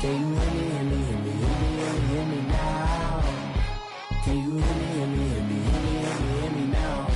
Can you hear me, hear me, hear me, hear me, hear me, hear me now? Can you hear me, hear me, hear me, hear me, hear me, hear me now?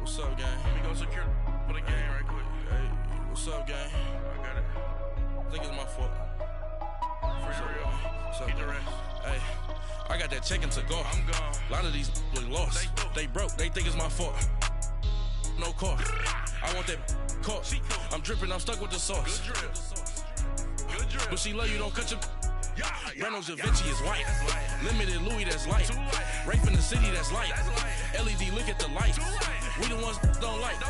What's up, gang? Let me go secure for the game right quick. Hey, what's up, gang? I got it. I think it's my fault. Free real. What's up, keep the rest. Hey, I got that check to go. I'm gone. A lot of these look lost. They broke. They think it's my fault. No car. I want that caught. I'm dripping. I'm stuck with the sauce. Good drip. Good drip. But she love you. Don't cut your. Reynolds Da Vinci is white. Limited Louis, that's light. Rape in the city, that's light. LED, look at the lights. We the ones don't like.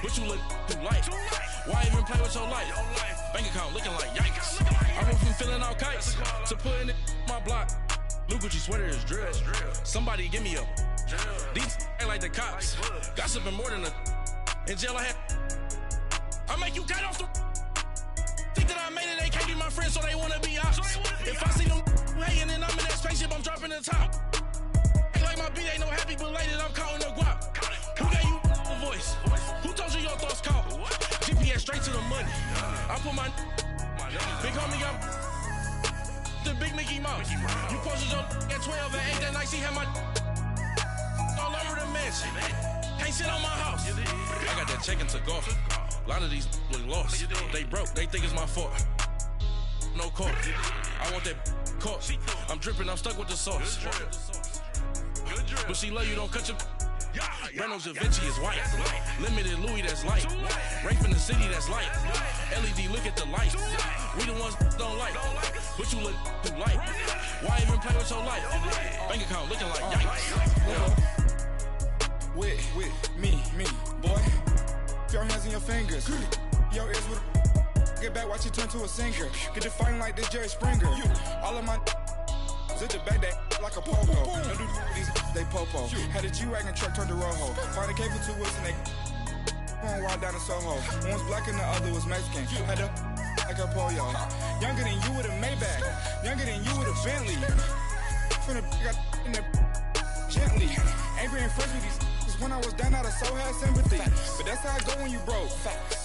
But you look too light. Why even play with your life? Bank account looking like yikes. I went from filling out kites to putting it in my block. Blue Gucci sweater is drill. Somebody give me a. These ain't like the cops. Gossiping more than a. In jail I had. I make you cut off the. Think that I made it, they can't be my friends, so they wanna be ops. If I see them hanging and I'm in that spaceship, I'm dropping the top. Ain't like my beat ain't no happy, but later I'm counting the guap. Who gave you a voice? Who told you your thoughts count? GPS straight to the money. I put my big homie got the big Mickey Mouse. You posted your at 12 and 8 that night, she had my all over the mansion. Can't sit on my house. I got that check to go. A lot of these look lost. They broke. They think it's my fault. No car. I want that caught. I'm dripping. I'm stuck with the sauce. But she love you. Don't cut your. Reynolds Da Vinci is white. Limited Louis, that's light. Rape in the city, that's light. LED, look at the lights. We the ones don't like. But you look too light. Why even play with your life? Bank account looking like yikes. With me, boy. Your hands in your fingers. Your ears with get back, watch you turn to a singer. Get the fighting like this Jerry Springer. All of my at the back that like a pogo. No do these they popo. Had a G-Wagon truck turned to Rojo. Find a cable 2 wheels and they going wild down in Soho. One was black and the other was Mexican. Had a like a pollo. Younger than you with a Maybach. Younger than you with a Bentley. From the got in the gently. Angry and fresh with these. When I was down out of soul had sympathy. But that's how it go when you broke.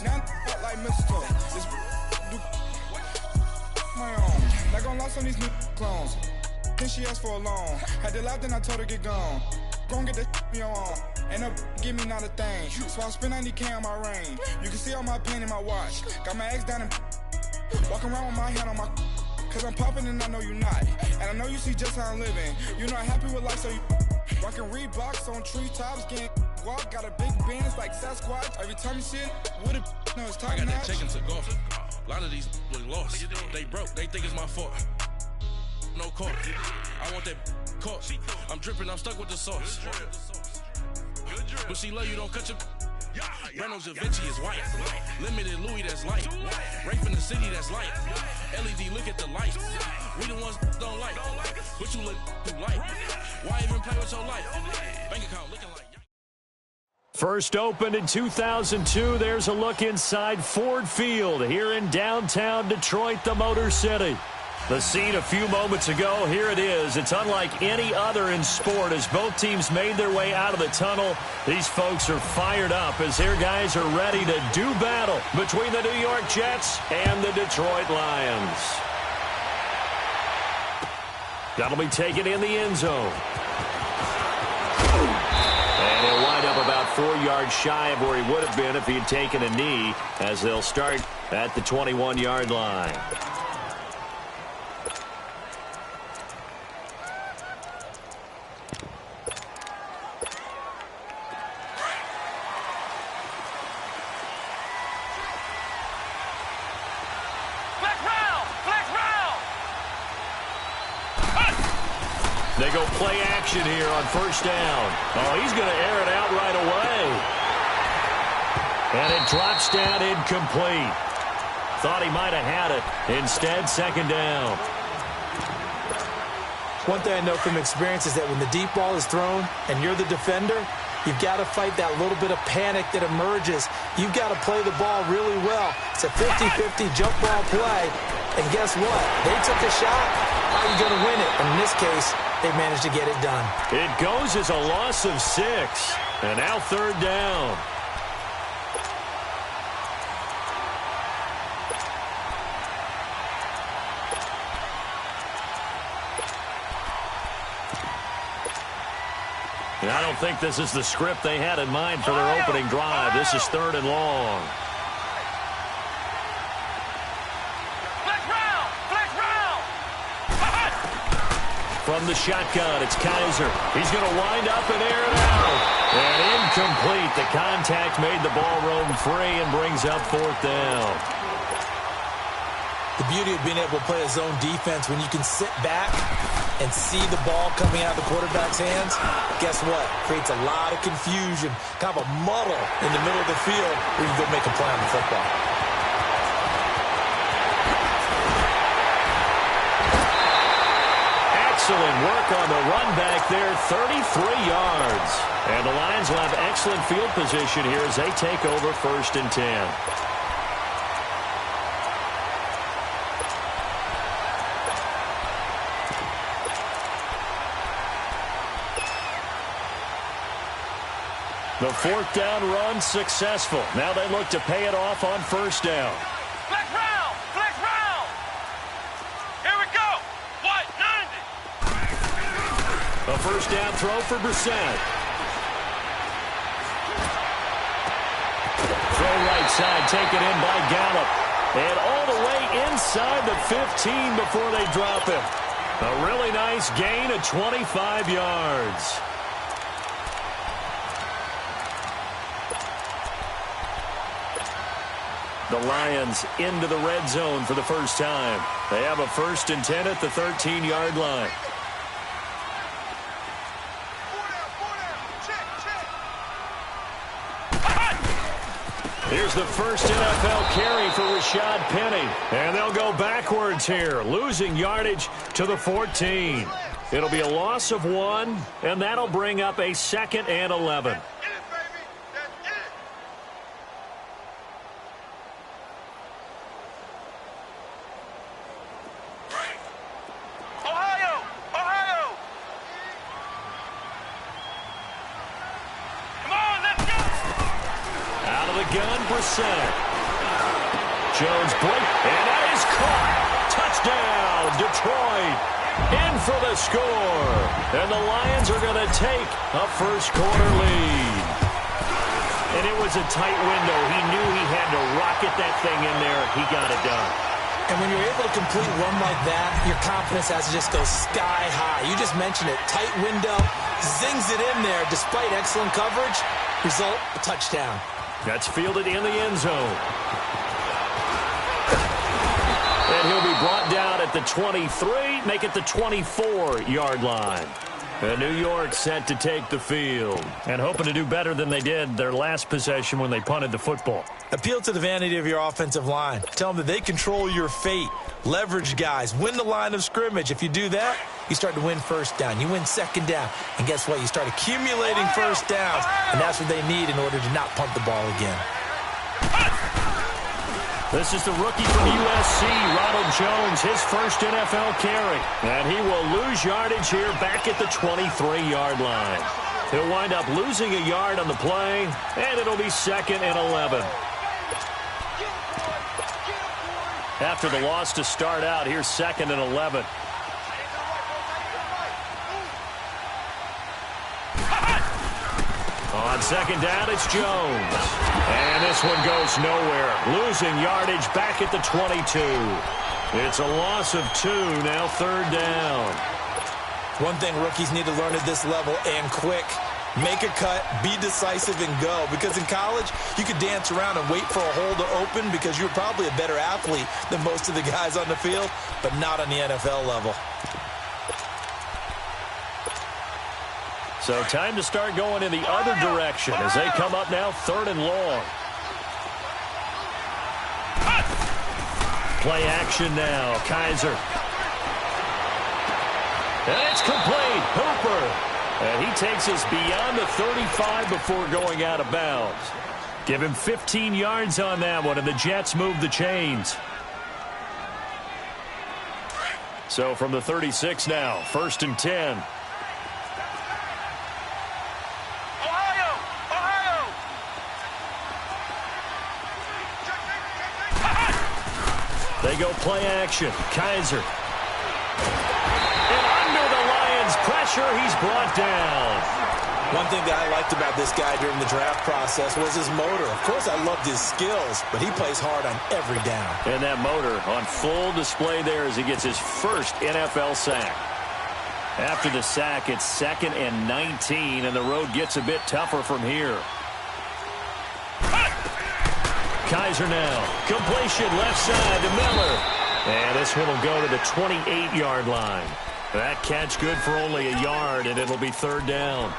Now I'm like mistletoe. This do my own. Not gonna lost on these new clones. Then she asked for a loan. Had to laugh, then I told her get gone. Gon' get that me on. And up give me not a thing. So I spend 90K on my range. You can see all my pain in my watch. Got my ex down and walking around with my hand on my. Cause I'm popping and I know you not. And I know you see just how I'm living. You're not happy with life, so you rockin' Reeboks on treetops, getting walk, got a big Benz like Sasquatch. Every time you see it, with a no, it's time. I got that check to go. A lot of these look lost. They broke. They think it's my fault. No car. I want that caught. I'm dripping. I'm stuck with the sauce. But she love you. Don't cut your. Reynolds Da Vinci is white. Limited Louis, that's light. Rape in the city, that's light. LED, look at the lights. We the ones don't like. But you look too light. Why even play with your life? Bank account looking like. First opened in 2002. There's a look inside Ford Field here in downtown Detroit, the Motor City. The scene a few moments ago, here it is. It's unlike any other in sport as both teams made their way out of the tunnel. These folks are fired up as their guys are ready to do battle between the New York Jets and the Detroit Lions. That'll be taken in the end zone. And he'll wind up about 4 yards shy of where he would have been if he had taken a knee, as they'll start at the 21-yard line. They go play action here on first down. Oh, he's going to air it out right away. And it drops down incomplete. Thought he might have had it. Instead, second down. One thing I know from experience is that when the deep ball is thrown and you're the defender, you've got to fight that little bit of panic that emerges. You've got to play the ball really well. It's a 50-50 jump ball play. And guess what? They took a shot. How are you going to win it? And in this case, they managed to get it done. It goes as a loss of 6. And now third down. And I don't think this is the script they had in mind for their opening drive. This is third and long. From the shotgun, it's Kaiser. He's going to wind up and air it out. And incomplete. The contact made the ball roam free and brings up fourth down. The beauty of being able to play a zone defense when you can sit back and see the ball coming out of the quarterback's hands, guess what? Creates a lot of confusion, kind of a muddle in the middle of the field where you go make a play on the football. Excellent work on the run back there, 33 yards. And the Lions will have excellent field position here as they take over first and 10. The fourth down run successful. Now they look to pay it off on first down. Flex round! Flex round! Here we go! What? 90! A first down throw for Brissett. Throw right side, taken in by Gallup. And all the way inside the 15 before they drop him. A really nice gain of 25 yards. The Lions into the red zone for the first time. They have a first and 10 at the 13-yard line. Here's the first NFL carry for Rashad Penny. And they'll go backwards here, losing yardage to the 14. It'll be a loss of 1, and that'll bring up a second and 11. Jones break, and that is caught. Touchdown, Detroit. In for the score. And the Lions are going to take a first-quarter lead. And it was a tight window. He knew he had to rocket that thing in there. He got it done. And when you're able to complete one like that, your confidence has to just go sky high. You just mentioned it. Tight window, zings it in there despite excellent coverage. Result, a touchdown. That's fielded in the end zone. And he'll be brought down at the 23, make it the 24-yard line. And New York set to take the field and hoping to do better than they did their last possession when they punted the football. Appeal to the vanity of your offensive line. Tell them that they control your fate. Leverage guys. Win the line of scrimmage. If you do that, you start to win first down. You win second down. And guess what? You start accumulating first downs. And that's what they need in order to not punt the ball again. This is the rookie from USC, Ronald Jones, his first NFL carry. And he will lose yardage here back at the 23-yard line. He'll wind up losing a yard on the play, and it'll be second and 11. After the loss to start out, here's second and 11. On second down, it's Jones. And this one goes nowhere. Losing yardage back at the 22. It's a loss of 2, now third down. One thing rookies need to learn at this level, and quick. Make a cut, be decisive, and go. Because in college, you could dance around and wait for a hole to open because you're probably a better athlete than most of the guys on the field, but not on the NFL level. So time to start going in the other direction as they come up now third and long. play action now. Kaiser. And it's complete. Hooper. And he takes us beyond the 35 before going out of bounds. Give him 15 yards on that one, and the Jets move the chains. So from the 36 now, 1st and 10. They go play action. Kaiser. And under the Lions' pressure, he's brought down. One thing that I liked about this guy during the draft process was his motor. Of course, I loved his skills, but he plays hard on every down. And that motor on full display there as he gets his first NFL sack. After the sack, it's 2nd and 19, and the road gets a bit tougher from here. Kaiser now. Completion left side to Miller. And this one will go to the 28-yard line. That catch good for only a yard, and it'll be 3rd down.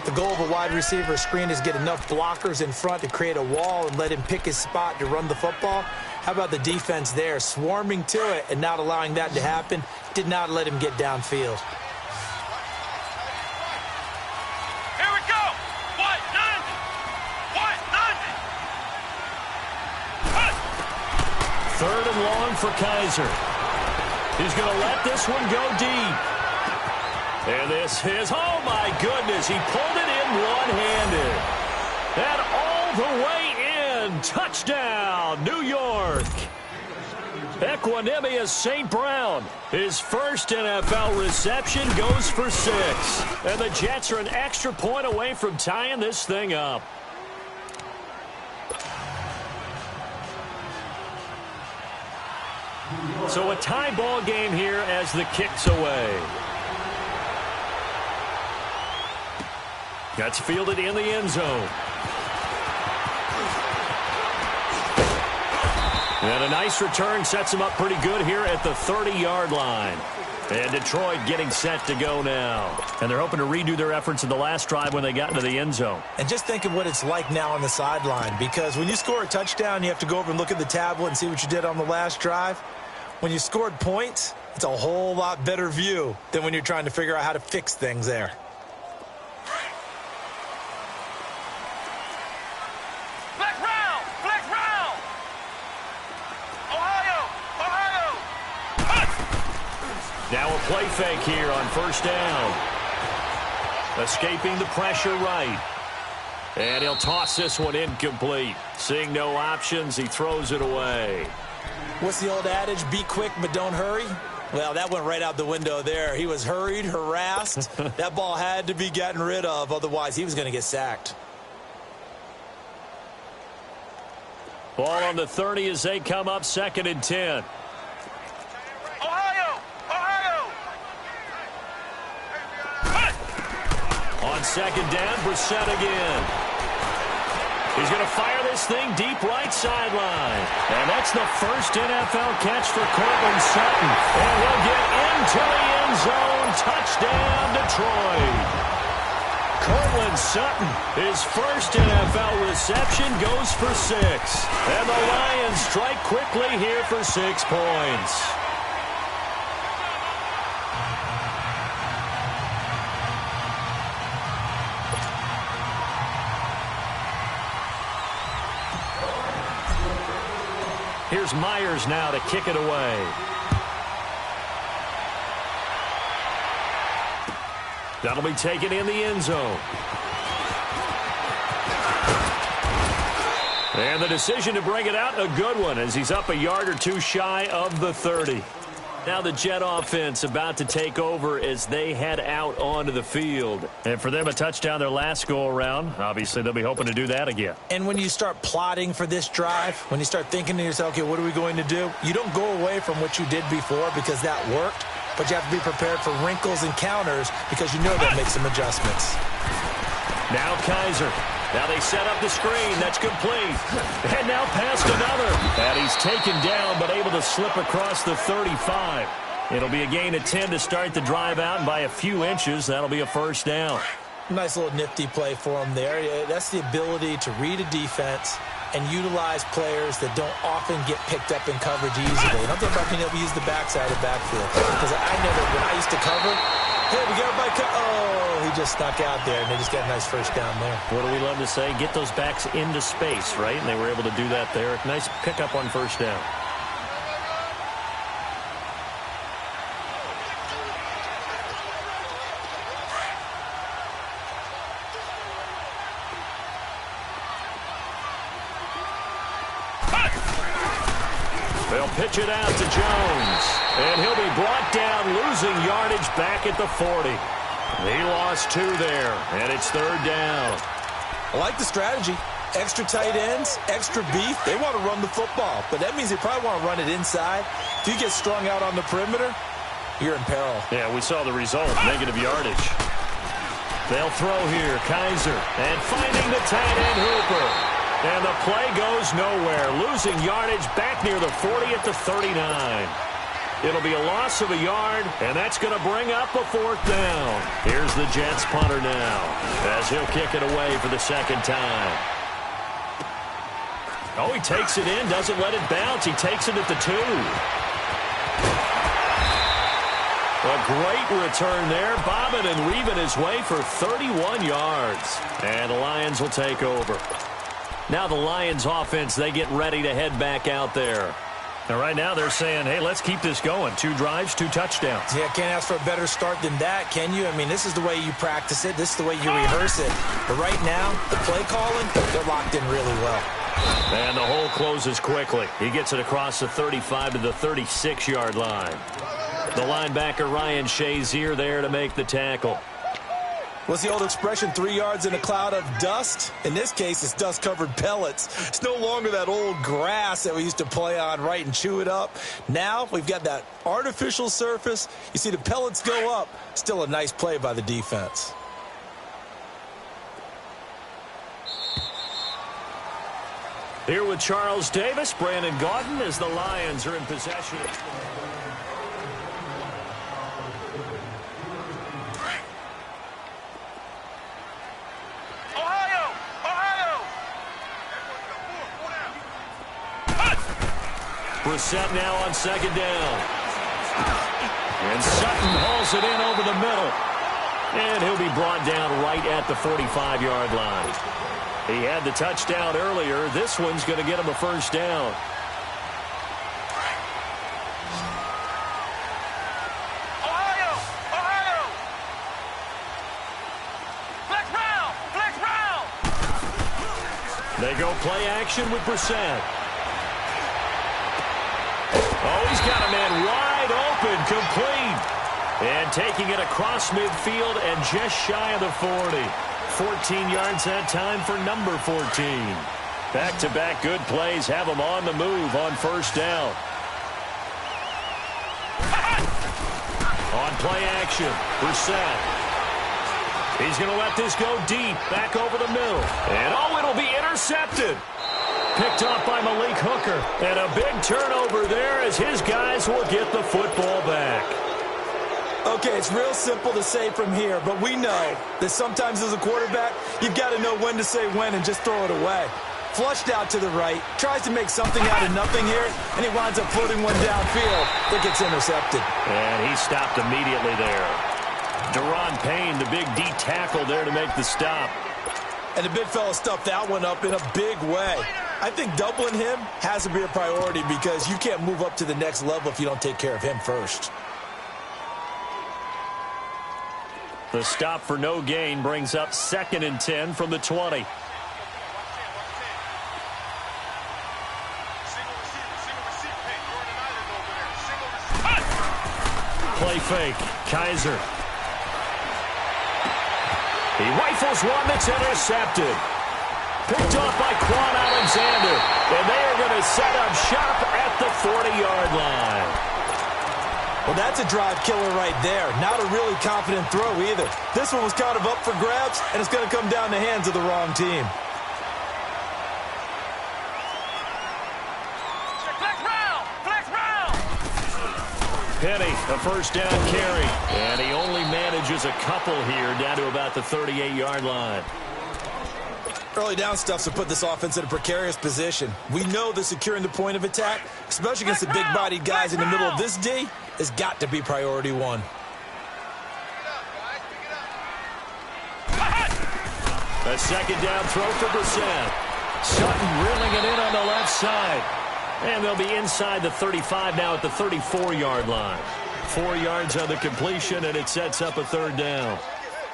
The goal of a wide receiver screen is get enough blockers in front to create a wall and let him pick his spot to run the football. How about the defense there, swarming to it and not allowing that to happen? Did not let him get downfield. Here we go. What? 3rd and long for Kaiser. He's going to let this one go deep. And this is, oh my goodness, he pulled it in one-handed. And all the way in. Touchdown, New York. Equanimous St. Brown. His first NFL reception goes for 6. And the Jets are an extra point away from tying this thing up. So a tie ball game here as the kick's away. That's fielded in the end zone. And a nice return sets him up pretty good here at the 30-yard line. And Detroit getting set to go now. And they're hoping to redo their efforts in the last drive when they got into the end zone. And just think of what it's like now on the sideline, because when you score a touchdown, you have to go over and look at the tablet and see what you did on the last drive. When you scored points, it's a whole lot better view than when you're trying to figure out how to fix things there. Now a play fake here on 1st down. Escaping the pressure right. And he'll toss this one incomplete. Seeing no options, he throws it away. What's the old adage? Be quick, but don't hurry. Well, that went right out the window there. He was hurried, harassed. That ball had to be gotten rid of. Otherwise, he was going to get sacked. Ball on the 30 as they come up 2nd and 10. On 2nd down, Brissett again. He's going to fire this thing deep right sideline. And that's the first NFL catch for Cortland Sutton. And he'll get into the end zone. Touchdown, Detroit. Cortland Sutton, his first NFL reception, goes for 6. And the Lions strike quickly here for 6 points. Here's Myers now to kick it away. That'll be taken in the end zone. And the decision to bring it out, a good one, as he's up a yard or two shy of the 30. Now the Jet offense about to take over as they head out onto the field. And for them, a touchdown their last go-around. Obviously, they'll be hoping to do that again. And when you start plotting for this drive, when you start thinking to yourself, okay, what are we going to do? You don't go away from what you did before because that worked, but you have to be prepared for wrinkles and counters because you know they'll make some adjustments. Now Kaiser. Now they set up the screen. That's complete. And now past another. And he's taken down, but able to slip across the 35. It'll be a gain of 10 to start the drive out, and by a few inches, that'll be a 1st down. Nice little nifty play for him there. That's the ability to read a defense, and utilize players that don't often get picked up in coverage easily. And I'm talking about being able to use the backside of the backfield. Because I know that when I used to cover, hey, we got everybody oh, he just snuck out there, and they just got a nice first down there. What do we love to say? Get those backs into space, right? And they were able to do that there. Nice pickup on first down. They'll pitch it out to Jones. And he'll be brought down, losing yardage back at the 40. He lost 2 there, and it's third down. I like the strategy. Extra tight ends, extra beef. They want to run the football, but that means they probably want to run it inside. If you get strung out on the perimeter, you're in peril. Yeah, we saw the result, negative yardage. They'll throw here, Kaiser, and finding the tight end Hooper. And the play goes nowhere, losing yardage back near the 40 at the 39. It'll be a loss of a yard, and that's going to bring up a 4th down. Here's the Jets punter now, as he'll kick it away for the second time. Oh, he takes it in, doesn't let it bounce. He takes it at the 2. A great return there, bobbing and weaving his way for 31 yards. And the Lions will take over. Now the Lions offense, they get ready to head back out there. Now right now they're saying, hey, let's keep this going. 2 drives, 2 touchdowns. Yeah, can't ask for a better start than that, can you? I mean, this is the way you practice it. This is the way you rehearse it. But right now, the play calling, they're locked in really well. And the hole closes quickly. He gets it across the 35 to the 36-yard line. The linebacker, Ryan Shazier, there to make the tackle. What's the old expression, 3 yards in a cloud of dust? In this case, it's dust-covered pellets. It's no longer that old grass that we used to play on, right, and chew it up. Now we've got that artificial surface. You see the pellets go up. Still a nice play by the defense. Here with Charles Davis, Brandon Gaudin, as the Lions are in possession. Brissett now on second down. And Sutton hauls it in over the middle. And he'll be brought down right at the 45-yard line. He had the touchdown earlier. This one's going to get him a first down. Ohio! Flex round! They go play action with Brissett. Oh, he's got a man wide open, complete. And taking it across midfield and just shy of the 40. 14 yards that time for number 14. Back-to-back good plays have him on the move on first down. On play action, Brissett. He's going to let this go deep, back over the middle. And oh, it'll be intercepted. Picked off by Malik Hooker. And a big turnover there as his guys will get the football back. Okay, it's real simple to say from here, but we know that sometimes as a quarterback, you've got to know when to say when and just throw it away. Flushed out to the right, tries to make something out of nothing here, and he winds up floating one downfield that gets intercepted. And he stopped immediately there. Deron Payne, the big D tackle there to make the stop. And the big fella stuffed that one up in a big way. I think doubling him has to be a priority because you can't move up to the next level if you don't take care of him first. The stop for no gain brings up 2nd and 10 from the 20. Play fake. Kaiser. He rifles one that's intercepted. Picked off by Quan Alexander. And they are going to set up shop at the 40-yard line. Well, that's a drive killer right there. Not a really confident throw either. This one was kind of up for grabs, and it's going to come down the hands of the wrong team. Flex round! Penny, a first down carry. And he only manages a couple here down to about the 38-yard line. Early down stuffs will put this offense in a precarious position. We know that securing the point of attack, especially against the big-bodied guys in the middle of this D, has got to be priority one. A second down throw for Brissett. Sutton reeling it in on the left side. And they'll be inside the 35 now at the 34-yard line. 4 yards on the completion, and it sets up a third down.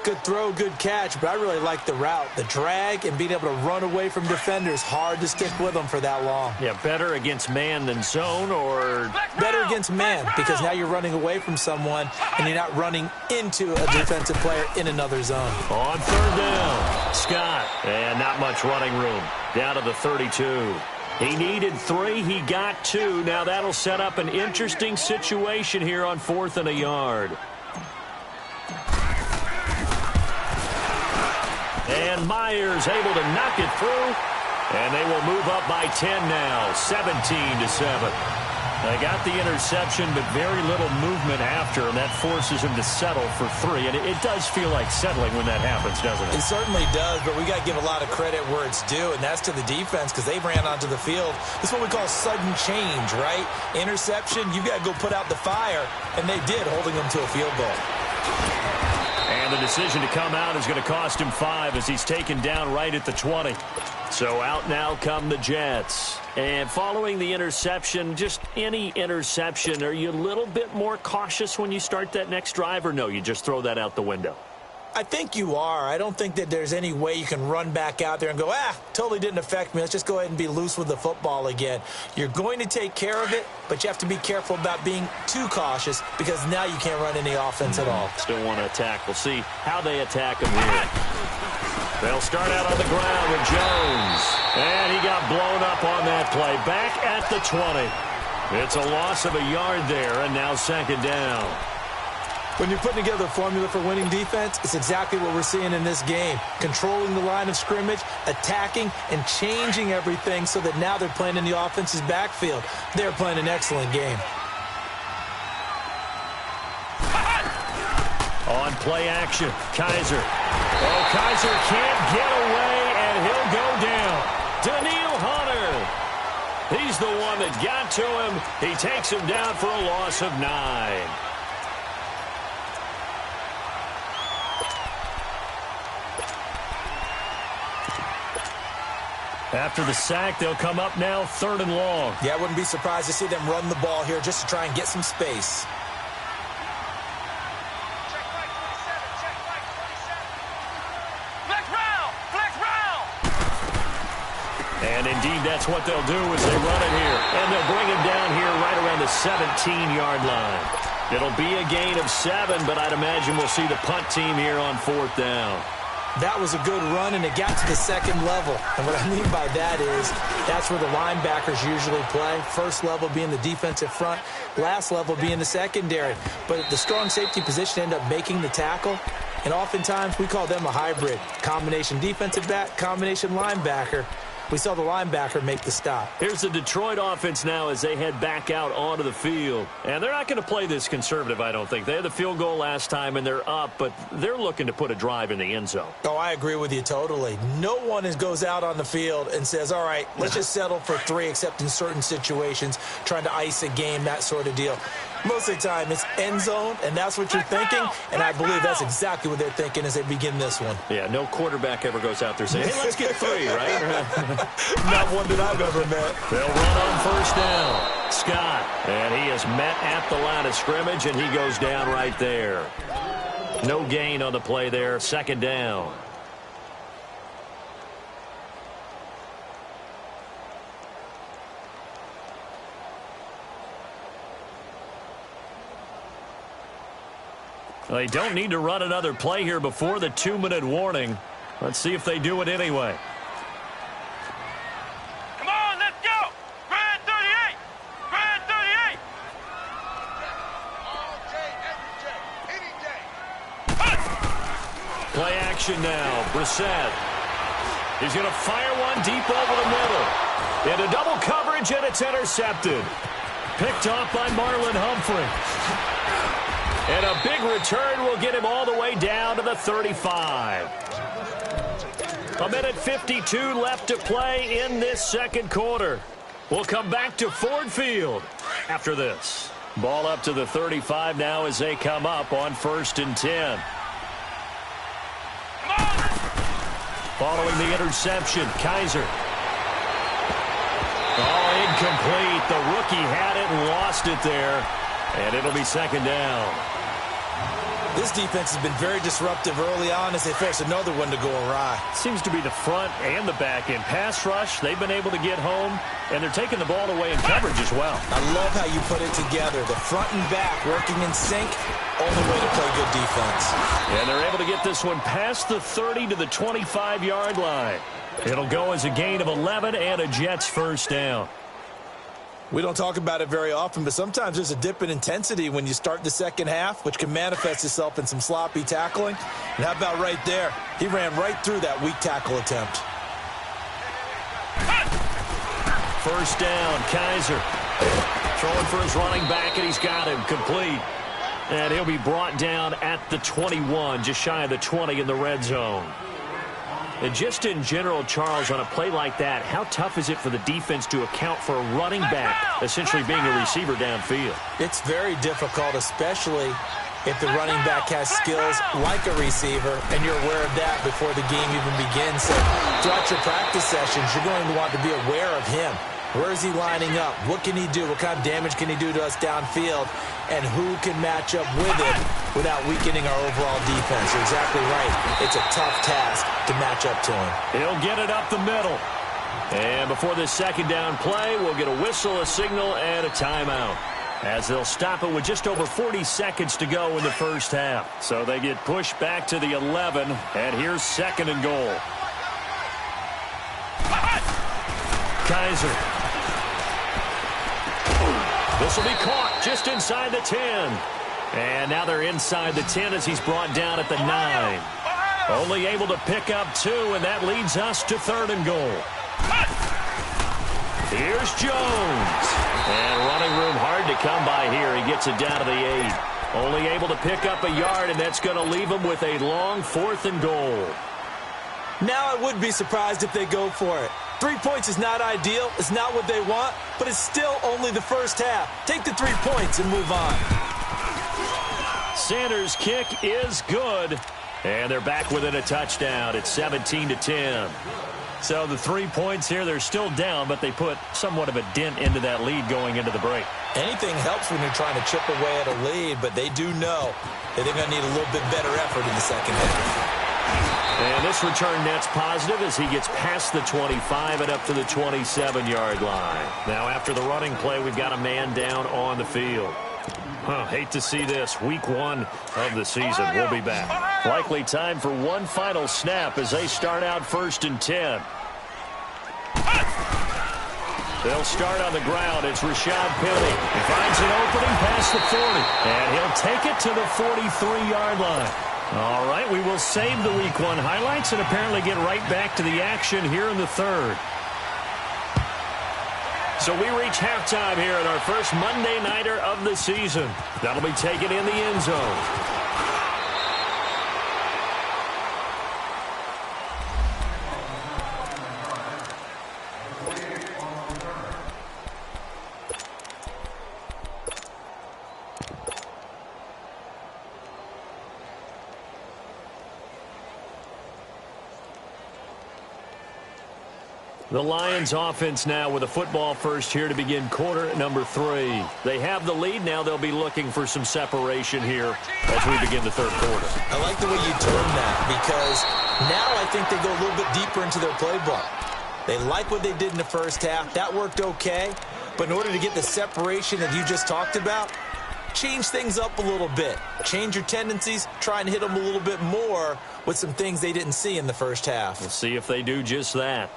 Good throw, good catch, but I really like the route. The drag and being able to run away from defenders, hard to stick with them for that long. Yeah, better against man than zone, or better against man, because now you're running away from someone and you're not running into a defensive player in another zone. On third down, Scott, and not much running room. Down to the 32. He needed 3, he got 2. Now that'll set up an interesting situation here on 4th and a yard. And Myers able to knock it through. And they will move up by 10 now, 17-7. They got the interception, but very little movement after, and that forces him to settle for 3. And it does feel like settling when that happens, doesn't it? It certainly does, but we got to give a lot of credit where it's due, and that's to the defense because they ran onto the field. This is what we call sudden change, right? Interception, you've got to go put out the fire, and they did, holding them to a field goal. And the decision to come out is going to cost him 5 as he's taken down right at the 20. So out now come the Jets. And following the interception, just any interception, are you a little bit more cautious when you start that next drive, or no, you just throw that out the window? I think you are. I don't think that there's any way you can run back out there and go, totally didn't affect me. Let's just go ahead and be loose with the football again. You're going to take care of it, but you have to be careful about being too cautious because now you can't run any offense at all. Still want to attack. We'll see how they attack him here. They'll start out on the ground with Jones. And he got blown up on that play. Back at the 20. It's a loss of a yard there, and now second down. When you're putting together a formula for winning defense, it's exactly what we're seeing in this game. Controlling the line of scrimmage, attacking, and changing everything so that now they're playing in the offense's backfield. They're playing an excellent game. On play action, Kaiser. Oh, Kaiser can't get away, and he'll go down. Daniil Hunter. He's the one that got to him. He takes him down for a loss of 9. After the sack, they'll come up now 3rd and long. Yeah, I wouldn't be surprised to see them run the ball here just to try and get some space. And indeed, that's what they'll do as they run it here. And they'll bring him down here right around the 17-yard line. It'll be a gain of 7, but I'd imagine we'll see the punt team here on 4th down. That was a good run, and it got to the second level. And what I mean by that is that's where the linebackers usually play. First level being the defensive front, last level being the secondary. But the strong safety position ended up making the tackle. And oftentimes we call them a hybrid. Combination defensive back, combination linebacker. We saw the linebacker make the stop. Here's the Detroit offense now as they head back out onto the field. And they're not going to play this conservative, I don't think. They had the field goal last time, and they're up, but they're looking to put a drive in the end zone. Oh, I agree with you totally. No one goes out on the field and says, all right, let's just settle for 3, except in certain situations, trying to ice a game, that sort of deal. Most of the time, it's end zone, and that's what you're thinking, and I believe that's exactly what they're thinking as they begin this one. Yeah, no quarterback ever goes out there saying, hey, let's get 3, right? Not one that I've ever met. They'll run on 1st down. Scott, and he is met at the line of scrimmage, and he goes down right there. No gain on the play there, 2nd down. They don't need to run another play here before the 2-minute warning. Let's see if they do it anyway. Come on, let's go! Grand 38! Grand 38! All day, every day, any day. Play action now. Brissett. He's going to fire one deep over the middle. Into double coverage, and it's intercepted. Picked off by Marlon Humphrey. And a big return will get him all the way down to the 35. 1:52 left to play in this second quarter. We'll come back to Ford Field after this. Ball up to the 35 now as they come up on 1st and 10. Following the interception, Kaiser. Oh, incomplete. The rookie had it and lost it there. And it'll be second down. This defense has been very disruptive early on as they force another one to go awry. Seems to be the front and the back end. Pass rush, they've been able to get home, and they're taking the ball away in coverage as well. I love how you put it together. The front and back working in sync, only way to play good defense. And they're able to get this one past the 30 to the 25-yard line. It'll go as a gain of 11 and a Jets first down. We don't talk about it very often, but sometimes there's a dip in intensity when you start the second half, which can manifest itself in some sloppy tackling. And how about right there? He ran right through that weak tackle attempt. First down, Kaiser. Throwing for his running back, and he's got him complete. And he'll be brought down at the 21, just shy of the 20 in the red zone. And just in general, Charles, on a play like that, how tough is it for the defense to account for a running back essentially being a receiver downfield? It's very difficult, especially if the running back has skills like a receiver, and you're aware of that before the game even begins. So throughout your practice sessions, you're going to want to be aware of him. Where is he lining up? What can he do? What kind of damage can he do to us downfield? And who can match up with him without weakening our overall defense? You're exactly right. It's a tough task to match up to him. He'll get it up the middle. And before this second down play, we'll get a whistle, a signal, and a timeout, as they'll stop it with just over 40 seconds to go in the first half. So they get pushed back to the 11, and here's 2nd and goal. Kaiser. This will be caught just inside the 10. And now they're inside the 10 as he's brought down at the 9. Only able to pick up 2, and that leads us to 3rd and goal. Here's Jones. And running room hard to come by here. He gets it down to the 8. Only able to pick up a yard, and that's going to leave him with a long 4th and goal. Now I would be surprised if they go for it. 3 points is not ideal. It's not what they want, but it's still only the first half. Take the 3 points and move on. Sanders' kick is good, and they're back within a touchdown. It's 17-10. So the 3 points here, they're still down, but they put somewhat of a dent into that lead going into the break. Anything helps when you're trying to chip away at a lead, but they do know that they're going to need a little bit better effort in the second half. And this return net's positive as he gets past the 25 and up to the 27-yard line. Now after the running play, we've got a man down on the field. Hate to see this. Week 1 of the season. We'll be back. Likely time for one final snap as they start out 1st and 10. They'll start on the ground. It's Rashad Penny. He finds an opening past the 40. And he'll take it to the 43-yard line. All right, we will save the Week 1 highlights and apparently get right back to the action here in the 3rd. So we reach halftime here in our first Monday Nighter of the season. That'll be taken in the end zone. The Lions offense now with a football first here to begin quarter number 3. They have the lead. Now they'll be looking for some separation here as we begin the 3rd quarter. I like the way you term that because now I think they go a little bit deeper into their playbook. They like what they did in the first half. That worked okay. But in order to get the separation that you just talked about, change things up a little bit. Change your tendencies. Try and hit them a little bit more with some things they didn't see in the first half. We'll see if they do just that.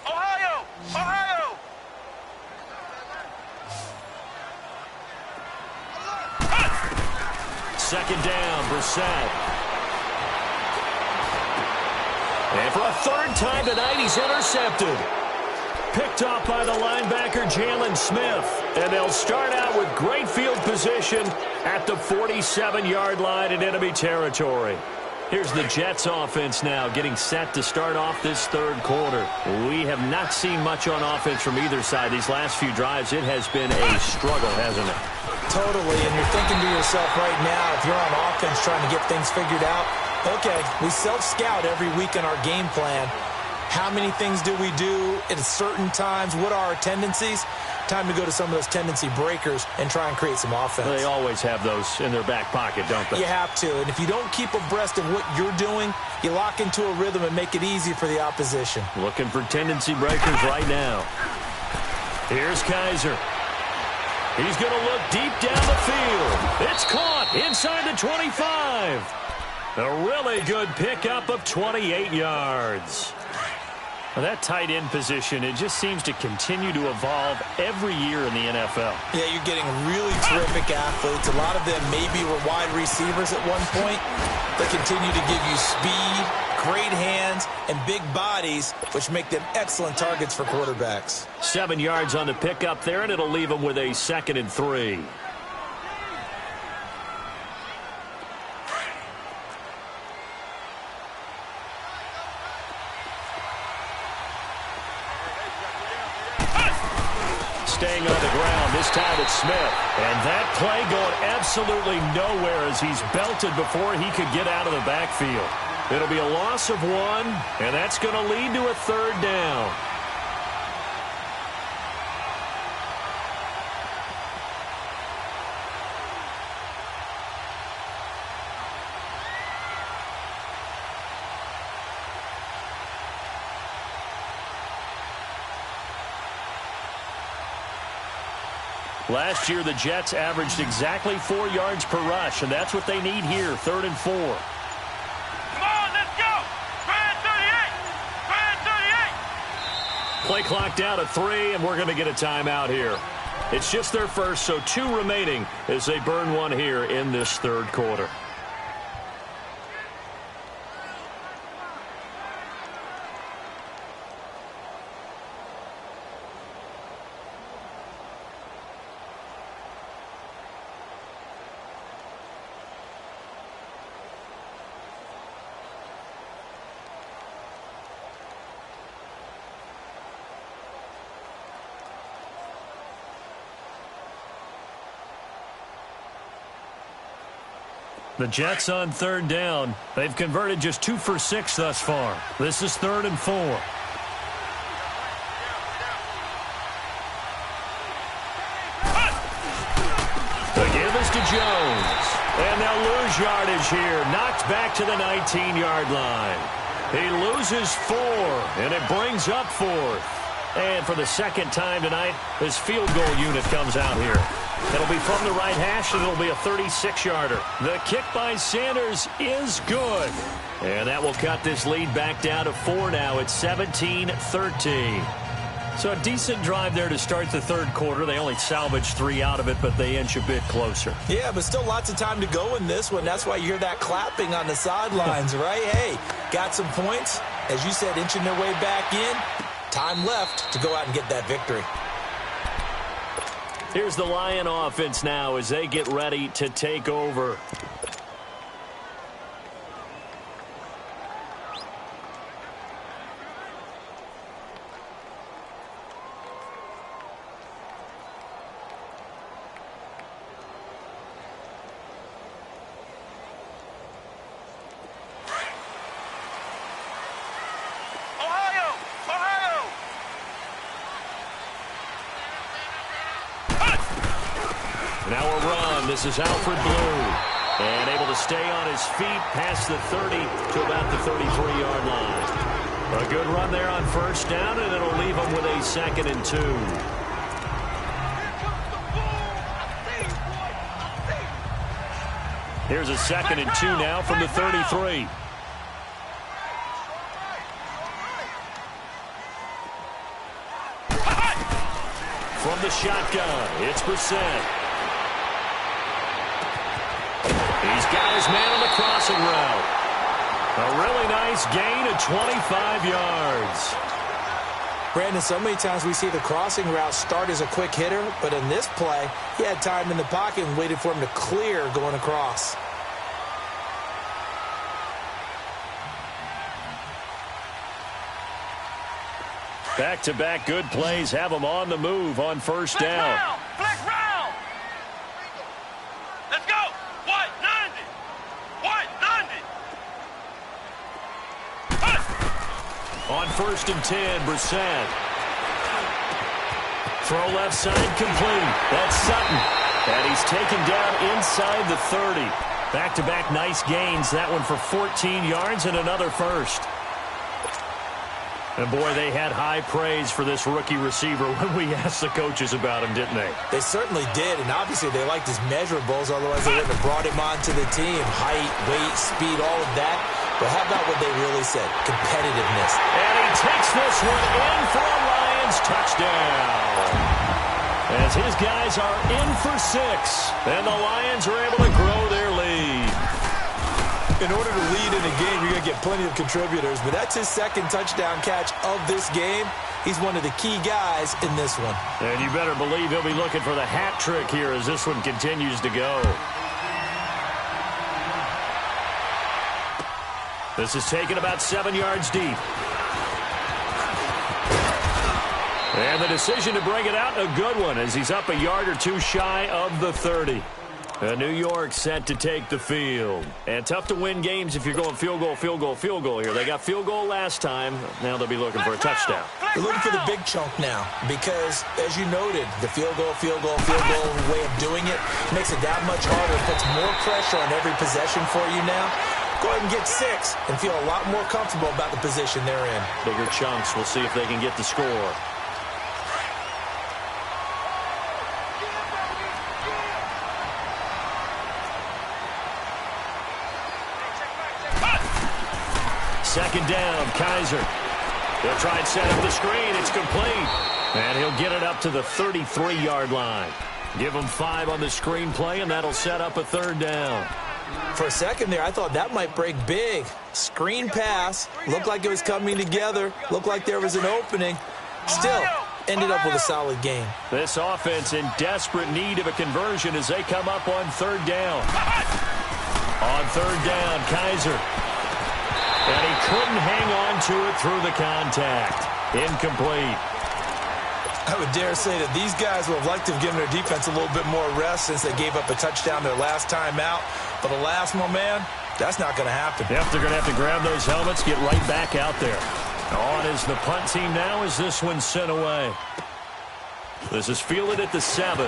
Ohio! Ohio! Second down, Brissett. And for a 3rd time tonight, he's intercepted. Picked off by the linebacker, Jalen Smith. And they'll start out with great field position at the 47-yard line in enemy territory. Here's the Jets offense now getting set to start off this third quarter. We have not seen much on offense from either side these last few drives. It has been a struggle, hasn't it? Totally, and you're thinking to yourself right now, if you're on offense trying to get things figured out, okay, we self-scout every week in our game plan. How many things do we do at certain times? What are our tendencies? Time to go to some of those tendency breakers and try and create some offense. They always have those in their back pocket, don't they? You have to, and if you don't keep abreast of what you're doing, you lock into a rhythm and make it easy for the opposition. Looking for tendency breakers right now. Here's Kaiser. He's going to look deep down the field. It's caught inside the 25. A really good pickup of 28 yards. Well, that tight end position, it just seems to continue to evolve every year in the NFL. Yeah, you're getting really terrific athletes. A lot of them maybe were wide receivers at one point. They continue to give you speed, great hands, and big bodies, which make them excellent targets for quarterbacks. 7 yards on the pickup there, and it'll leave them with a 2nd and 3. Staying on the ground, this time it's Smith. And that play going absolutely nowhere as he's belted before he could get out of the backfield. It'll be a loss of 1, and that's going to lead to a 3rd down. Last year, the Jets averaged exactly 4 yards per rush, and that's what they need here, 3rd and 4. Come on, let's go! 38! 38! Play clock down to 3, and we're going to get a timeout here. It's just their first, so 2 remaining as they burn 1 here in this third quarter. The Jets on 3rd down. They've converted just 2 for 6 thus far. This is 3rd and 4. The give is to Jones. And they'll lose yardage here. Knocked back to the 19-yard line. He loses 4, and it brings up 4th. And for the second time tonight, his field goal unit comes out here. It'll be from the right hash, and it'll be a 36-yarder. The kick by Sanders is good. And that will cut this lead back down to 4 now. It's 17-13. So a decent drive there to start the third quarter. They only salvaged 3 out of it, but they inch a bit closer. Yeah, but still lots of time to go in this one. That's why you hear that clapping on the sidelines, right? Hey, got some points. As you said, inching their way back in. Time left to go out and get that victory. Here's the Lion offense now as they get ready to take over. Now a run. This is Alfred Blue. And able to stay on his feet past the 30 to about the 33-yard line. A good run there on first down, and it'll leave him with a 2nd and 2. Here's a 2nd and 2 now from the 33. From the shotgun, it's Brissett. He's got his man on the crossing route. A really nice gain of 25 yards. Brandon, so many times we see the crossing route start as a quick hitter, but in this play, he had time in the pocket and waited for him to clear going across. Back-to-back good plays have them on the move on first down. Flex round. Let's go. 190. 190. On first and 10, Brissett. Throw left side complete. That's Sutton. And he's taken down inside the 30. Back-to-back nice gains. That one for 14 yards and another first. And, boy, they had high praise for this rookie receiver when we asked the coaches about him, didn't they? They certainly did, and obviously they liked his measurables, otherwise they wouldn't have brought him onto the team. Height, weight, speed, all of that. But how about what they really said? Competitiveness. And he takes this one in for a Lions touchdown. As his guys are in for 6, and the Lions are able to grow their lead. In order to lead in a game, you're going to get plenty of contributors, but that's his second touchdown catch of this game. He's one of the key guys in this one. And you better believe he'll be looking for the hat trick here as this one continues to go. This is taken about 7 yards deep. And the decision to bring it out, a good one, as he's up a yard or two shy of the 30. New York set to take the field. And tough to win games if you're going field goal, field goal, field goal here. They got field goal last time. Now they'll be looking for a touchdown. They're looking for the big chunk now because, as you noted, the field goal way of doing it makes it that much harder. It puts more pressure on every possession for you now. Go ahead and get 6 and feel a lot more comfortable about the position they're in. Bigger chunks. We'll see if they can get the score. Second down, Kaiser. They'll try and set up the screen. It's complete. And he'll get it up to the 33-yard line. Give him 5 on the screen play, and that'll set up a third down. For a second there, I thought that might break big. Screen pass. Looked like it was coming together. Looked like there was an opening. Still, ended up with a solid game. This offense in desperate need of a conversion as they come up on third down. On third down, Kaiser. And he couldn't hang on to it through the contact. Incomplete. I would dare say that these guys would have liked to have given their defense a little bit more rest since they gave up a touchdown their last time out. But alas, my man, that's not going to happen. Yep, they're going to have to grab those helmets, get right back out there. On is the punt team now as this one's sent away. This is fielded at the 7.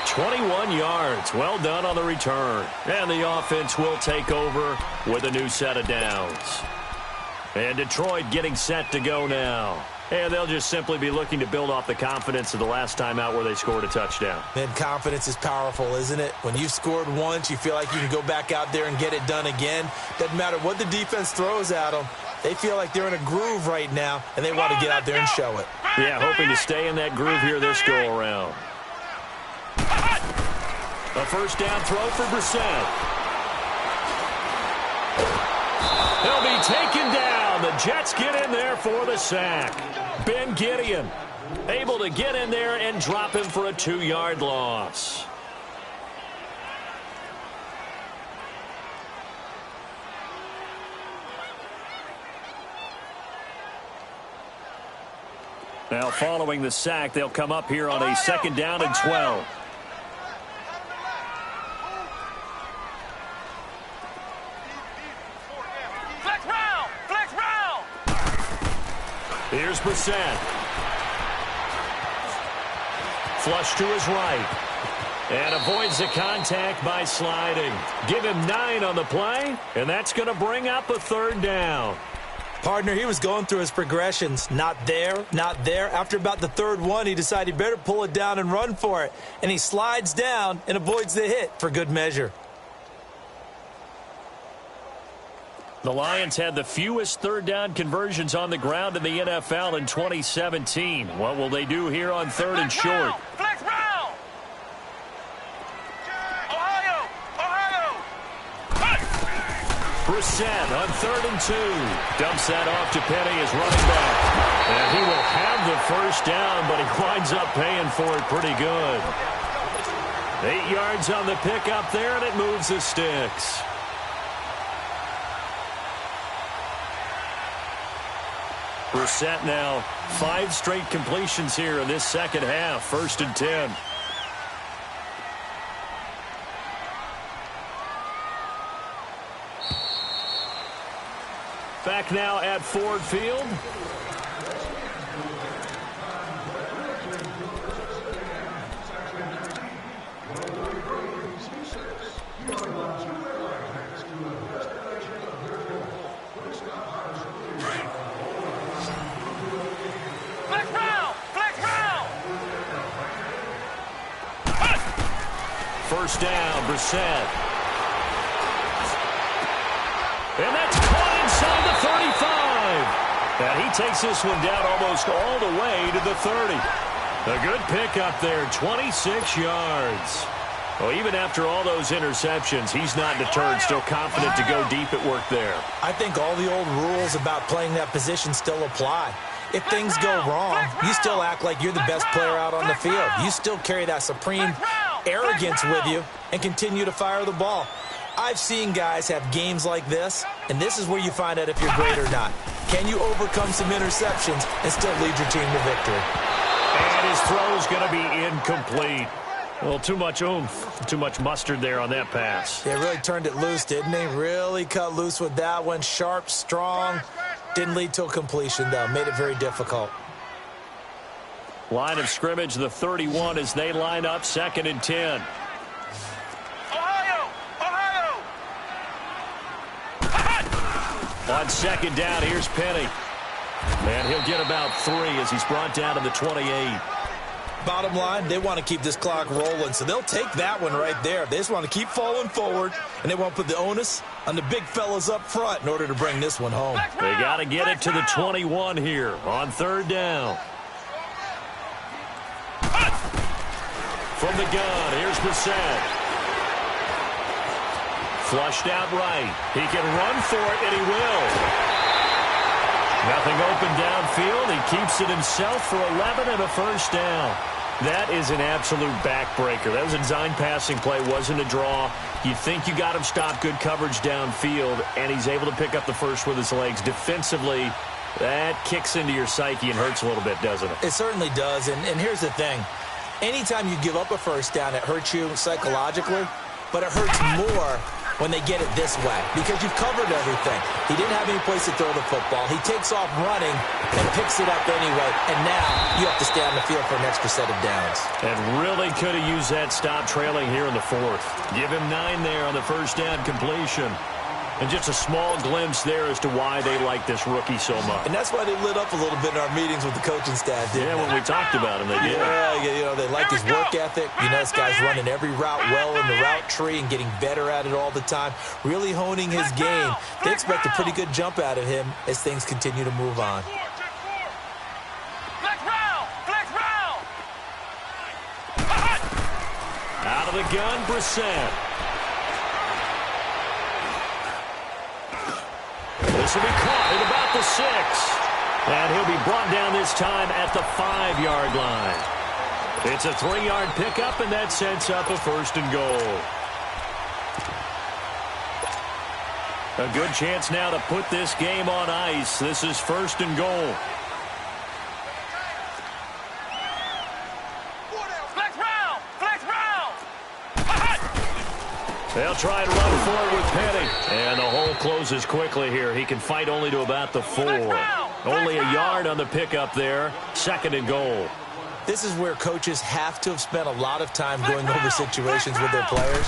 21 yards. Well done on the return. And the offense will take over with a new set of downs. And Detroit getting set to go now. And they'll just simply be looking to build off the confidence of the last time out where they scored a touchdown. And confidence is powerful, isn't it? When you've scored once, you feel like you can go back out there and get it done again. Doesn't matter what the defense throws at them. They feel like they're in a groove right now, and they want to get out there and show it. Yeah, hoping to stay in that groove here this go-around. A first down throw for Brissett. He'll be taken down. The Jets get in there for the sack. Ben Gideon able to get in there and drop him for a 2-yard loss. Now following the sack, they'll come up here on a second down and 12. Here's Brissett. Flush to his right. And avoids the contact by sliding. Give him 9 on the play, and that's going to bring up a third down. Partner, he was going through his progressions. Not there, not there. After about the third one, he decided he better pull it down and run for it. And he slides down and avoids the hit for good measure. The Lions had the fewest third down conversions on the ground in the NFL in 2017. What will they do here on third and short? Flex round. Ohio. Brissett on third and 2. Dumps that off to Penny as running back. And he will have the first down, but he winds up paying for it pretty good. 8 yards on the pickup there, and it moves the sticks. Brissett now 5 straight completions here in this second half. 1st and 10. Back now at Ford Field. First down, Brissett. And that's caught inside the 35. And he takes this one down almost all the way to the 30. A good pickup there, 26 yards. Well, even after all those interceptions, he's not deterred, still confident to go deep at work there. I think all the old rules about playing that position still apply. If things go wrong, you still act like you're the best player out on the field. You still carry that supreme arrogance with you and continue to fire the ball. I've seen guys have games like this, and this is where you find out if you're great or not. Can you overcome some interceptions and still lead your team to victory? And his throw's going to be incomplete. Well, too much oomph, too much mustard there on that pass. They really turned it loose, didn't they? Really cut loose with that one. Sharp, strong. Didn't lead to a completion, though. Made it very difficult. Line of scrimmage, the 31 as they line up, 2nd and 10. Ohio! On 2nd down, here's Penny. And he'll get about 3 as he's brought down to the 28. Bottom line, they want to keep this clock rolling, so they'll take that one right there. They just want to keep falling forward, and they want to put the onus on the big fellas up front in order to bring this one home. They got to get it to the 21 here on 3rd down. From the gun, here's Brissett. Flushed out right. He can run for it, and he will. Nothing open downfield. He keeps it himself for 11 and a 1st down. That is an absolute backbreaker. That was a design passing play, wasn't a draw. You think you got him stopped, good coverage downfield, and he's able to pick up the first with his legs. Defensively, that kicks into your psyche and hurts a little bit, doesn't it? It certainly does, and here's the thing. Anytime you give up a 1st down, it hurts you psychologically, but it hurts more when they get it this way because you've covered everything. He didn't have any place to throw the football. He takes off running and picks it up anyway, and now you have to stay on the field for an extra set of downs. And really could have used that stop trailing here in the 4th. Give him 9 there on the 1st down completion. And just a small glimpse there as to why they like this rookie so much. And that's why they lit up a little bit in our meetings with the coaching staff, didn't they? When we talked about him, they did. Yeah, you know, they like his work ethic. You know, this guy's running every route well in the route tree and getting better at it all the time, really honing his game. They expect a pretty good jump out of him as things continue to move on. Out of the gun, Brissett. This will be caught at about the 6. And he'll be brought down this time at the 5-yard line. It's a 3-yard pickup, and that sets up a 1st and goal. A good chance now to put this game on ice. This is 1st and goal. They'll try and run for it with Penny. And the hole closes quickly here. He can fight only to about the 4. Only a yard on the pickup there. 2nd and goal. This is where coaches have to have spent a lot of time going over situations with their players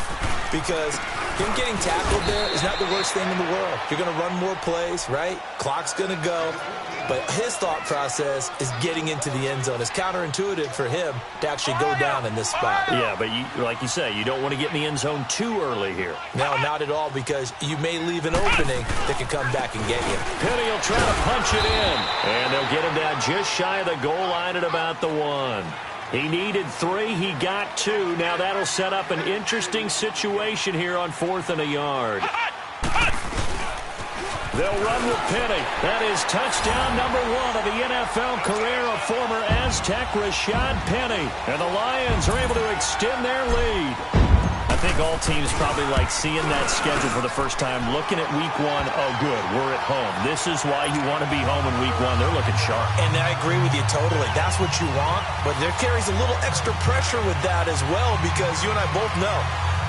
because him getting tackled there is not the worst thing in the world. You're going to run more plays, right? Clock's going to go. But his thought process is getting into the end zone. It's counterintuitive for him to actually go down in this spot. Yeah, but like you say, you don't want to get in the end zone too early here. No, not at all, because you may leave an opening that can come back and get you. Penny will try to punch it in. And they'll get him down just shy of the goal line at about the 1. He needed 3. He got 2. Now that'll set up an interesting situation here on 4th and a yard. They'll run with Penny. That is touchdown number 1 of the NFL career of former Aztec Rashad Penny. And the Lions are able to extend their lead. I think all teams probably like seeing that schedule for the first time, looking at week one. Oh, good, we're at home. This is why you want to be home in week one. They're looking sharp. And I agree with you totally. That's what you want, but there carries a little extra pressure with that as well, because you and I both know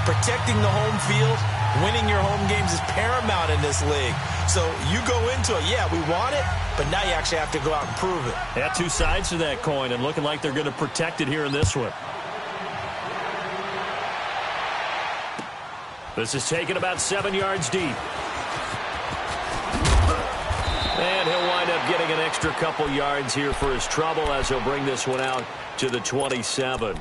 protecting the home field, winning your home games is paramount in this league. So you go into it, yeah, we want it, but now you actually have to go out and prove it. Yeah, two sides to that coin, and looking like they're going to protect it here in this one. This is taken about 7 yards deep. And he'll wind up getting an extra couple yards here for his trouble as he'll bring this one out to the 27.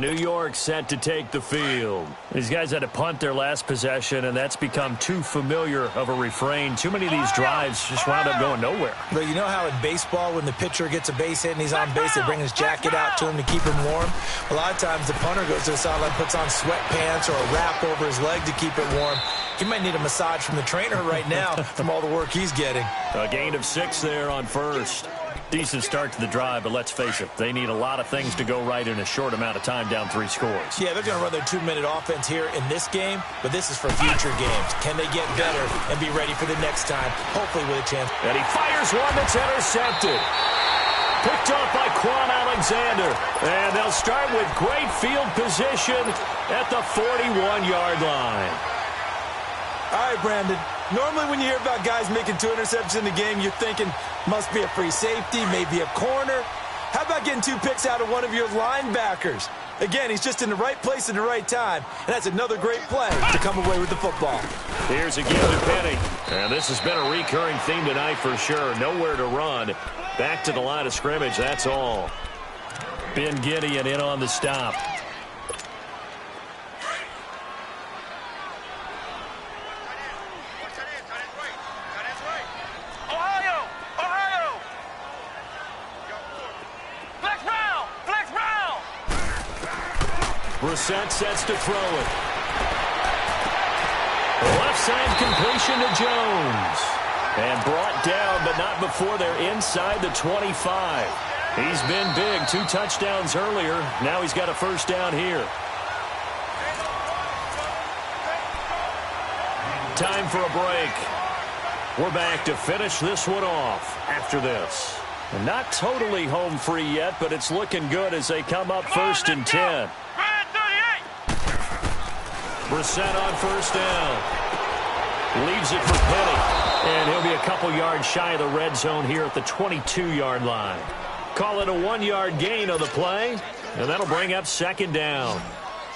New York set to take the field. These guys had to punt their last possession, and that's become too familiar of a refrain. Too many of these drives just wound up going nowhere. But you know how in baseball, when the pitcher gets a base hit and he's on base, they bring his jacket out to him to keep him warm? A lot of times the punter goes to the sideline, puts on sweatpants or a wrap over his leg to keep it warm. He might need a massage from the trainer right now from all the work he's getting. A gain of 6 there on first. Decent start to the drive, but let's face it, they need a lot of things to go right in a short amount of time, down 3 scores. Yeah, they're going to run their 2-minute offense here in this game, but this is for future games. Can they get better and be ready for the next time, hopefully with a chance? And he fires one that's intercepted. Picked off by Quan Alexander. And they'll start with great field position at the 41-yard line. All right, Brandon. Normally when you hear about guys making 2 interceptions in the game, you're thinking must be a free safety, maybe a corner. How about getting 2 picks out of one of your linebackers? Again, he's just in the right place at the right time, and that's another great play to come away with the football. Here's a give to Penny. And this has been a recurring theme tonight for sure. Nowhere to run. Back to the line of scrimmage, that's all. Ben Gideon in on the stop. Brissett sets to throw it. Left side completion to Jones. And brought down, but not before they're inside the 25. He's been big. 2 touchdowns earlier. Now he's got a first down here. Time for a break. We're back to finish this one off after this. And not totally home free yet, but it's looking good as they come up first and 10. Brissett on first down. Leaves it for Penny. And he'll be a couple yards shy of the red zone here at the 22-yard line. Call it a 1-yard gain on the play. And that'll bring up second down.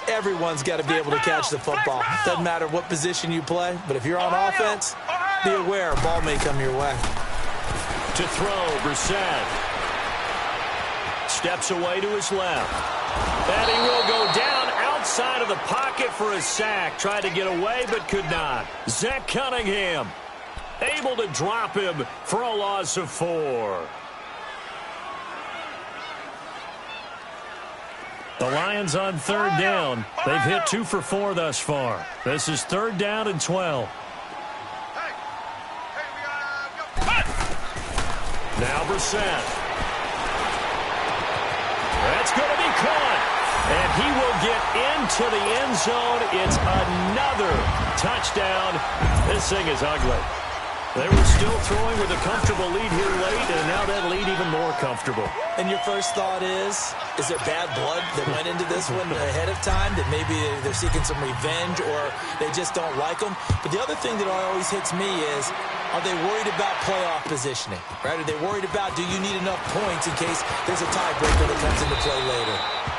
Everyone's got to be able to catch the football. Doesn't matter what position you play, but if you're on offense, be aware a ball may come your way. To throw, Brissett. Steps away to his left. And he will go down outside of the pocket for a sack. Tried to get away, but could not. Zach Cunningham able to drop him for a loss of 4. The Lions on third down. They've hit 2 for 4 thus far. This is 3rd down and 12. Now Brissett. That's going to be caught. And he will get into the end zone. It's another touchdown. This thing is ugly. They were still throwing with a comfortable lead here late, and now that lead even more comfortable. And your first thought is there bad blood that went into this one ahead of time, that maybe they're seeking some revenge or they just don't like them? But the other thing that always hits me is, are they worried about playoff positioning? Right? Are they worried about, do you need enough points in case there's a tiebreaker that comes into play later?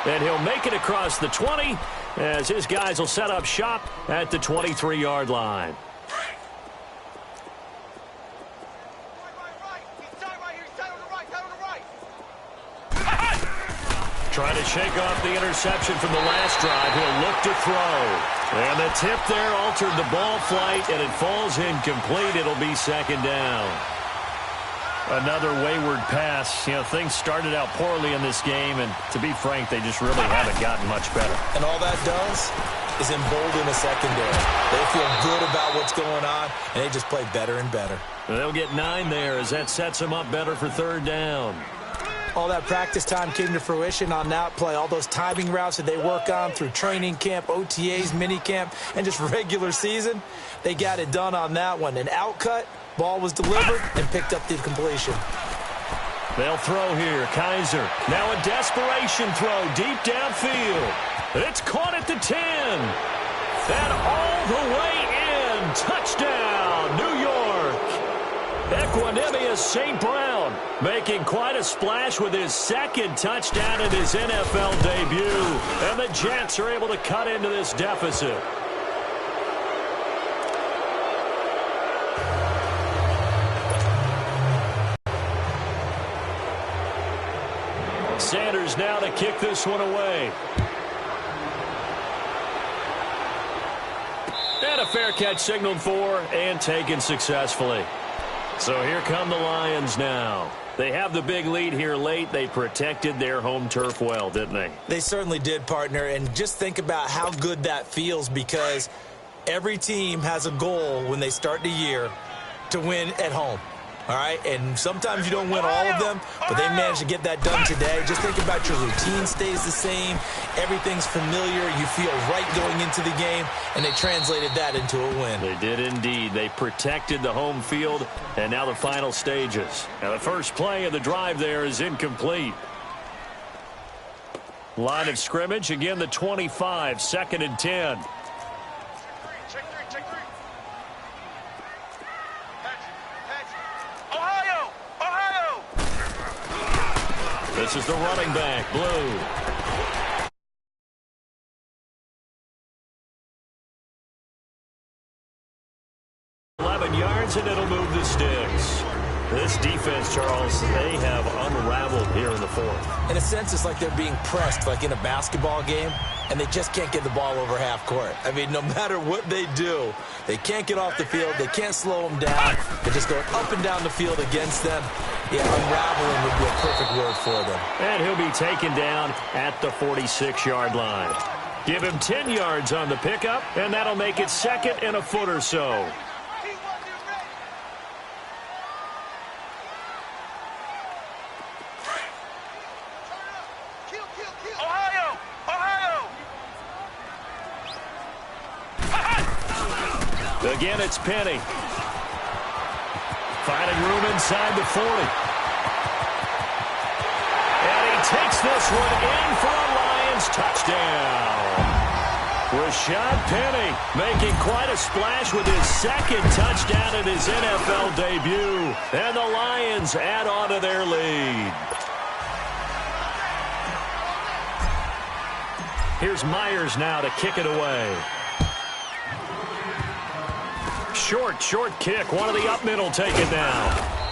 And he'll make it across the 20 as his guys will set up shop at the 23-yard line. Trying to shake off the interception from the last drive. He'll look to throw. And the tip there altered the ball flight, and it falls incomplete. It'll be second down. Another wayward pass. You know, things started out poorly in this game, and to be frank, they just really haven't gotten much better. And all that does is embolden the secondary. They feel good about what's going on, and they just play better and better. They'll get 9 there as that sets them up better for third down. All that practice time came to fruition on that play. All those timing routes that they work on through training camp, OTAs, mini camp, and just regular season, they got it done on that one. An outcut, ball was delivered, and picked up the completion. They'll throw here. Kaiser. Now a desperation throw deep downfield. It's caught at the 10. And all the way in. Touchdown, New York. Equanimous St. Brown making quite a splash with his second touchdown in his NFL debut. And the Jets are able to cut into this deficit. Sanders now to kick this one away. And a fair catch signaled for and taken successfully. So here come the Lions now. They have the big lead here late. They protected their home turf well, didn't they? They certainly did, partner. And just think about how good that feels, because every team has a goal when they start the year to win at home. All right, and sometimes you don't win all of them, but they managed to get that done today. Just think about your routine stays the same. Everything's familiar. You feel right going into the game, and they translated that into a win. They did indeed. They protected the home field, and now the final stages. Now the first play of the drive there is incomplete. Line of scrimmage, again the 25, 2nd and 10. This is the running back, Blue. Yards, and it'll move the sticks. This defense, Charles, they have unraveled here in the 4th. In a sense, it's like they're being pressed, like in a basketball game, and they just can't get the ball over half court. I mean, no matter what they do, they can't get off the field. They can't slow them down. They're just going up and down the field against them. Yeah, unraveling would be a perfect word for them. And he'll be taken down at the 46-yard line. Give him 10 yards on the pickup, and that'll make it 2nd and a foot or so. Again, it's Penny. Finding room inside the 40. And he takes this one in for a Lions touchdown. Rashad Penny making quite a splash with his 2nd touchdown in his NFL debut. And the Lions add on to their lead. Here's Myers now to kick it away. Short kick. One of the up middle taken down.